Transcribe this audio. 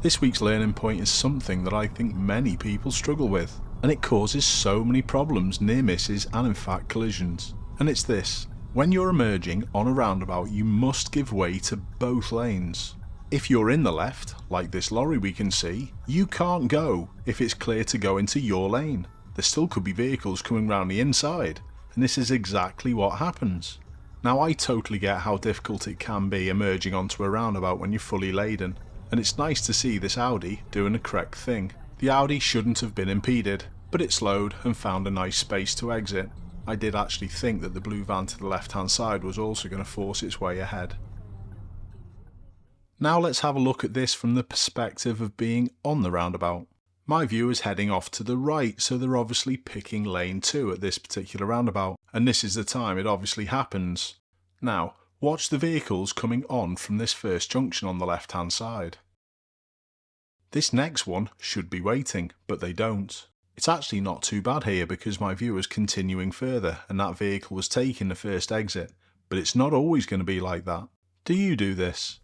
This week's learning point is something that I think many people struggle with, and it causes so many problems, near misses and in fact collisions. And it's this: when you're emerging on a roundabout, you must give way to both lanes. If you're in the left, like this lorry we can see, you can't go if it's clear to go into your lane. There still could be vehicles coming round the inside, and this is exactly what happens. Now, I totally get how difficult it can be emerging onto a roundabout when you're fully laden, and it's nice to see this Audi doing the correct thing. The Audi shouldn't have been impeded, but it slowed and found a nice space to exit. I did actually think that the blue van to the left hand side was also going to force its way ahead. Now let's have a look at this from the perspective of being on the roundabout. My view is heading off to the right, so they're obviously picking lane 2 at this particular roundabout, and this is the time it obviously happens. Now, watch the vehicles coming on from this first junction on the left hand side. This next one should be waiting, but they don't. It's actually not too bad here because my view is continuing further and that vehicle was taking the first exit, but it's not always going to be like that. Do you do this?